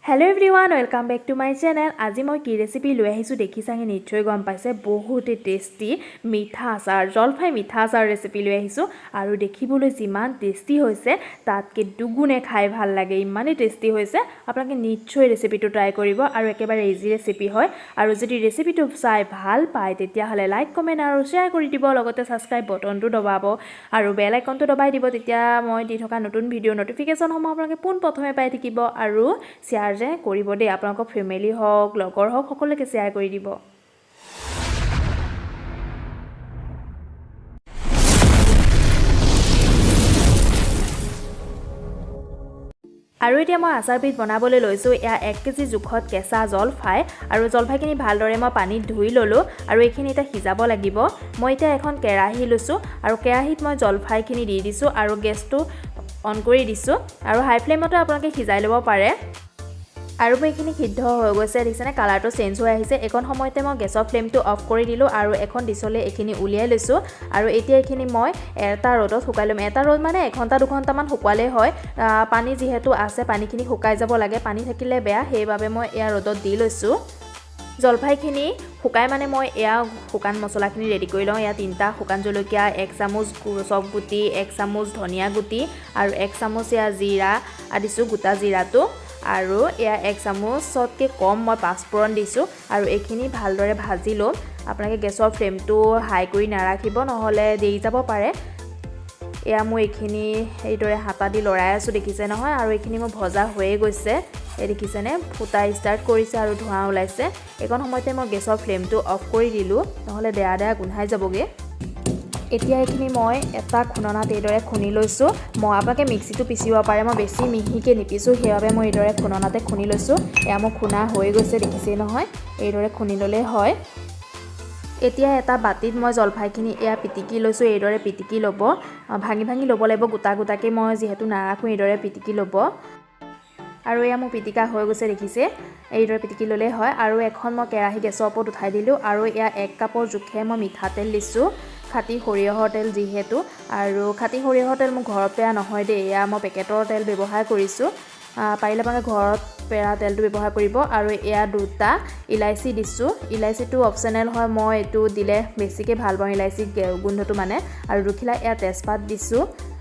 Hello everyone, welcome back to my channel. আজি মই কি ৰেচিপি লৈ আহিছো দেখিছাগে নিশ্চয় গম পাইছে বহুত টেস্টি মিঠা আচাৰ জলফাই মিঠা আচাৰ ৰেচিপি লৈ আহিছো আৰু দেখিবলৈ যিমান টেস্টি হৈছে তাতকে দুগুণে খাই ভাল লাগে ইমানে টেস্টি হৈছে আপোনালোকে নিশ্চয় ৰেচিপিটো ট্ৰাই কৰিব আৰু একেবাৰে ইজি ৰেচিপি হয় আৰু যদি ৰেচিপিটো চাই ভাল পায় তেতিয়া হলে লাইক কমেন্ট আৰু শেয়াৰ কৰি দিব লগতে সাবস্ক্ৰাইব বটনটো দবাব আৰু বেল আইকনটো দবাই দিব তেতিয়া মই দি থকা নতুন ভিডিও নটিফিকেশন সমূহ আপোনালোকে পোন প্ৰথমে পাই থাকিব আৰু শেয়াৰ যে কৰিব দে আপোনালোকৰ ফ্যামিলি হওক লগৰ হওক সকলোকে শেয়াৰ কৰি দিব আৰু এতিয়া মই আচাৰবিধ বনাবলৈ লৈছো এয়া 1 কেজি জুখত কেঁচা জলফাই আৰু জলফাইখিনি ভালদৰে মই পানীত ধুই ললো আৰু এইখিনি এটা সিজাব লাগিব মই এতিয়া এখন কেৰাহী লৈছো আৰু কেৰাহীত মই জলফাইখিনি দি দিছো আৰু গেছটো অন কৰি দিছো আৰু হাই ফ্লেমতে আপোনালোকে সিজাই ল'ব পাৰে আৰু এইখিনি সিদ্ধ হৈ গৈছে দেখিছেনে কালাৰটো চেঞ্জ হৈ আহিছে এখন সময়তে মই গেছৰ ফ্লেমটো অফ কৰি দিলো আৰু এখন ডিছলে এইখিনি উলিয়াই লৈছো আৰু এতিয়া এইখিনি মই এটা ৰ'দত শুকাই লম এটা ৰ'দ মানে 1 ঘণ্টা 2 ঘণ্টা মান শুকালে হয় পানী যেহেতু আছে পানীখিনি শুকাই যাব লাগে পানী থাকিলে বেয়া সেইবাবে মই এয়া ৰ'দত দি লৈছো জলফাইখিনি শুকাই মানে মই এয়া শুকান মছলাখিনি ৰেডি কৰি লওঁ এয়া 3টা শুকান জলকীয়া 1 চামুচ চব গুটি 1 চামুচ ধনিয়া গুটি আৰু 1 চামুচ এয়া জিৰা আদিছো গোটা জিৰাটো আৰু এয়া 1 চামুচতকৈ কম মই পাঁচফোৰণ দিছো আৰু এইখিনি ভালদৰে ভাজি লম আপোনালোকে গেছৰ ফ্লেমটো হাই কৰি নাৰাখিব নহলে দেই যাব পাৰে এয়া মই এইখিনি এইদৰে হাতা দি লৰাই আছো দেখিছে নহয় আৰু এইখিনি মই ভজা হৈয়ে গৈছে এই দেখিছেনে ফুটা ষ্টাৰ্ট কৰিছে আৰু ধোঁৱা ওলাইছে এইখন সময়তে মই গেছৰ ফ্লেমটো অফ কৰি দিলো নহলে দেয়া গোন্ধাই যাবগে এতিয়া এইখিনি মই এটা খুননাত এইদৰে খুনি লৈছো মই আপোনালোকে মিক্সিটো পিচিব পাৰে মই বেছি মিহিকে নিপিছো সেইবাবে মই এইদৰে খুননাতে খুনি লৈছো এয়া মই খুনা হৈ গৈছে দেখিছে নহয় এইদৰে খুনি ললে হয় এতিয়া এটা বাটিত মই জলফাইখিনি এয়া পিটিকি লৈছো এইদৰে পিটিকি লব ভাঙি ভাঙি লব লাগিব গোটা গোটাকে মই যেহেতু নাৰাখো এইদৰে পিটিকি লব আৰু এয়া মোৰ পিটিকা হৈ গৈছে দেখিছে এইদৰে পিটিকি ললে হয় আৰু এখন মই কেৰাহী গেছৰ ওপৰত উঠাই দিলো আৰু এয়া 1 কাপৰ জোখে মই মিঠাতেল দিছো খাটি সৰিয়হৰ তেল যিহেতু আৰু খাটি সৰিয়হৰ তেল মোৰ ঘৰত পেৰা নহয় দে এয়া মই পেকেটৰ তেল ব্যৱহাৰ কৰিছো পাৰিলে মানে ঘৰত পেৰা তেলটো ব্যৱহাৰ কৰিব আৰু এয়া 2টা ইলাইচি দিছো ইলাইচিটো অপচনেল হয় মই এটো দিলে বেছিকে ভাল পাওঁ ইলাইচি গোন্ধটো মানে আৰু দুখিলা এয়া তেজপাত দিছো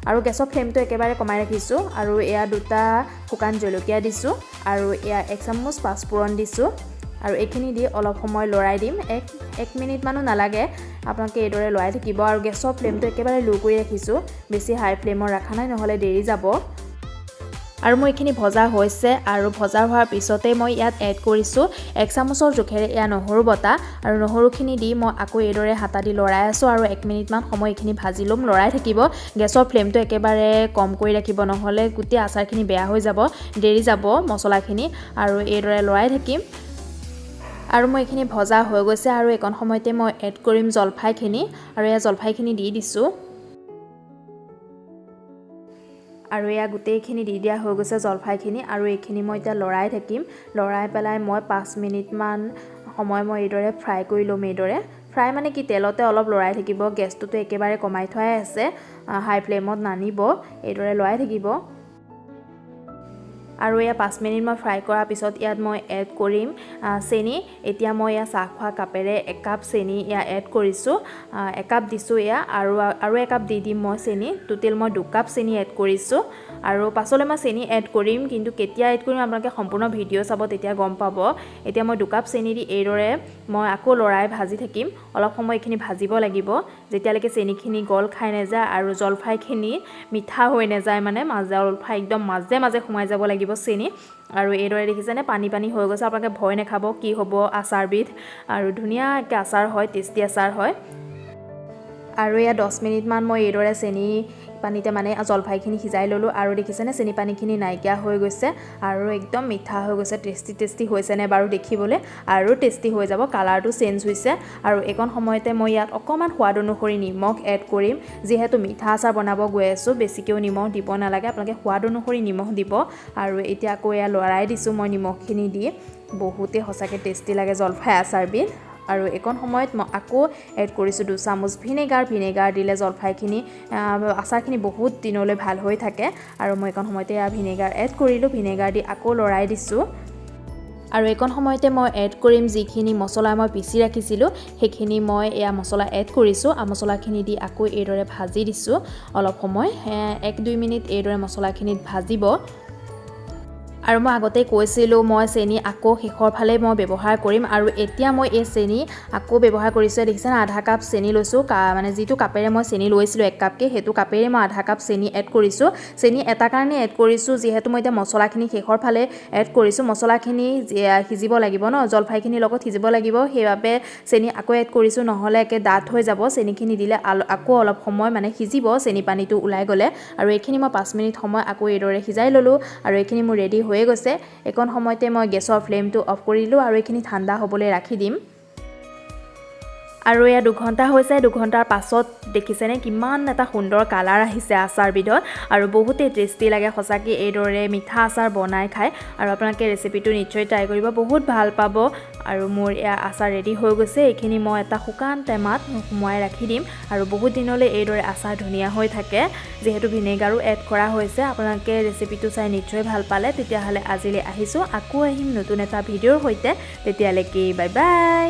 আৰু গেছৰ ফ্লেমটো একেবাৰে কমাই ৰাখিছো আৰু এয়া 2টা শুকান জলকীয়া দিছো আৰু এয়া 1 চামুচ পাঁচফোৰণ দিছো আৰু এইখিনি দি অলপ সময় লৰাই দিম 1 মিনিট মানো নালাগে আপোনালোকে এইদৰে লৰাই থাকিব আৰু গেছৰ ফ্লেমটো একেবাৰে লো কৰি ৰাখিছো বেছি হাই ফ্লেমৰ ৰাখা নাই নহলে দেৰি যাব আৰু মই এইখিনি ভজা হৈছে আৰু ভজা হোৱাৰ পিছতে মই ইয়াত এড কৰিছো 1 চামুচৰ জোখেৰে এয়া নহৰু বটা আৰু নহৰুখিনি দি মই আকৌ এইদৰে হাতা দি লৰাই আছো আৰু 1 মিনিট মান সময় এইখিনি ভাজি লম লৰাই থাকিব গেছৰ ফ্লেমটো একেবাৰে কম কৰি ৰাখিব নহলে গুটি আচাৰখিনি বেয়া হৈ যাব দেৰি যাব মছলাখিনি আৰু এইদৰে লৰাই থাকিম আৰু মই এইখিনি ভজা হৈ গৈছে আৰু একন সময়তে মই এড কৰিম জলফাইখিনি আৰু এয়া জলফাইখিনি দি দিছো আৰু এয়া গোটেইখিনি দি দিয়া হৈ গৈছে জলফাইখিনি আৰু এইখিনি মই এতিয়া লৰাই থাকিম লৰাই পেলাই মই 5 মিনিট মান সময় মই এইদৰে ফ্ৰাই কৰি লম এইদৰে ফ্ৰাই মানে কি তেলতে অলপ লৰাই থাকিব গেছটো একেবাৰে কমাই থোৱাই আছে হাই ফ্লেমত নানিব এইদৰে লৰাই থাকিব আৰু এয়া 5 মিনিট মই ফ্ৰাই কৰাৰ পিছত ইয়াত মই এড কৰিম চেনি এতিয়া মই এয়া চাহ খোৱা কাপেৰে 1 কাপ চেনি এয়া এড কৰিছো 1 কাপ দিছো এয়া আৰু 1 কাপ দি দিম মই চেনি টোটেল মই 2 কাপ চেনি এড কৰিছো আৰু পাছলৈ মই চেনি এড কৰিম কিন্তু কেতিয়া এড কৰিম আপোনালোকে সম্পূৰ্ণ ভিডিও চাব তেতিয়া গম পাব এতিয়া মই 2 কাপ চেনি দি এইদৰে মই আকৌ লৰাই ভাজি থাকিম অলপ সময় এইখিনি ভাজিব লাগিব যেতিয়ালৈকে চেনিখিনি গল খাই নাযায় আৰু জলফাইখিনি মিঠা হৈ নাযায় মানে জলফাই একদম মাজে মাজে সোমাই যাব লাগিব চেনি আৰু এইদৰে দেখিছেনে পানী পানী হৈ গৈছে আপোনালোকে ভয় নাখাব কি হ'ব আচাৰবিধ আৰু ধুনীয়াকৈ আচাৰ হয় টেষ্টি আচাৰ হয় আৰু এয়া 10 মিনিট মান মই এইদৰে চেনি পানীতে মানে জলফাইখিনি সিজাই ললো আৰু দেখিছেনে চেনি পানীখিনি নাইকিয়া হৈ গৈছে আৰু একদম মিঠা হৈ গৈছে টেষ্টি হৈছে নে বাৰু দেখিবলৈ আৰু টেষ্টি হৈ যাব কালাৰটো চেঞ্জ হৈছে আৰু একন সময়তে মই ইয়াত অকমান সোৱাদ অনুসৰি নিমখ এড কৰিম যেহেতু মিঠা আচাৰ বনাব গৈ আছো বেছিকেও নিমখ দিব নালাগে আপোনালোকে সোৱাদ অনুসৰি নিমখ দিব আৰু এতিয়া আকৌ এয়া লৰাই দিছো মই নিমখখিনি দি বহুতে হসাকে টেষ্টি লাগে জলফাই আচাৰবিধ আৰু একন সময়ত মই আকৌ এড কৰিছো 2 চামুচ ভিনেগাৰ দিলে জলফাইখিনি আচাৰখিনি বহুত দিনলৈ ভাল হৈ থাকে আৰু মই একন সময়তে ভিনেগাৰ এড কৰিলো ভিনেগাৰ দি আকৌ লৰাই দিছো আৰু একন সময়তে মই এড কৰিম যিখিনি মছলা মই পিছি ৰাখিছিলোঁ সেইখিনি মই এয়া মছলা এড কৰিছোঁ আৰু মছলাখিনি দি আকৌ এইদৰে ভাজি দিছোঁ অলপ সময় 1-2 মিনিট এইদৰে মছলাখিনিত ভাজিব আৰু মই আগতে কৈছিলোঁ মই চেনি আকৌ শেষৰ ফালে মই ব্যৱহাৰ কৰিম আৰু এতিয়া মই এই চেনি আকৌ ব্যৱহাৰ কৰিছোঁ দেখিছেনে আধা কাপ চেনি লৈছোঁ মানে যিটো কাপেৰে মই চেনি লৈছিলোঁ 1 কাপকে সেইটো কাপেৰে মই আধা কাপ চেনি এড কৰিছোঁ চেনি এটা কাৰণে এড কৰিছোঁ যিহেতু মই এতিয়া মছলাখিনি শেষৰ ফালে এড কৰিছোঁ মছলাখিনি সিজিব লাগিব ন জলফাইখিনিৰ লগত সিজিব লাগিব সেইবাবে চেনি আকৌ এড কৰিছোঁ নহ'লে একে ডাঠ হৈ যাব চেনিখিনি দিলে আকৌ অলপ সময় মানে সিজিব চেনি পানীটো ওলাই গ'লে আৰু এইখিনি মই 5 মিনিট সময় আকৌ এইদৰে সিজাই ল'লোঁ আৰু এইখিনি মোৰ ৰেডি হৈ গৈছে একন সময়তে মই গেছৰ ফ্লেমটো অফ কৰিলোঁ আৰু এইখিনি ঠাণ্ডা হ'বলৈ ৰাখি দিম আৰু এয়া 2 ঘণ্টা হৈছে 2 ঘণ্টাৰ পাছত দেখিছেনে কিমান এটা সুন্দৰ কালাৰ আহিছে আচাৰবিধত আৰু বহুতেই টেষ্টি লাগে সঁচাকৈ এইদৰে মিঠা আচাৰ বনাই খায় আৰু আপোনালোকে ৰেচিপিটো নিশ্চয় ট্ৰাই কৰিব বহুত ভাল পাব আৰু মোৰ এয়া আচাৰ ৰেডি হৈ গৈছে এইখিনি মই এটা শুকান টেমাত সোমোৱাই ৰাখি দিম আৰু বহুত দিনলৈ এইদৰে আচাৰ ধুনীয়া হৈ থাকে যিহেতু ভিনেগাৰো এড কৰা হৈছে আপোনালোকে ৰেচিপিটো চাই নিশ্চয় ভাল পালে তেতিয়াহ'লে আজিলৈ আহিছোঁ আকৌ আহিম নতুন এটা ভিডিঅ'ৰ সৈতে তেতিয়ালৈকে বাই বাই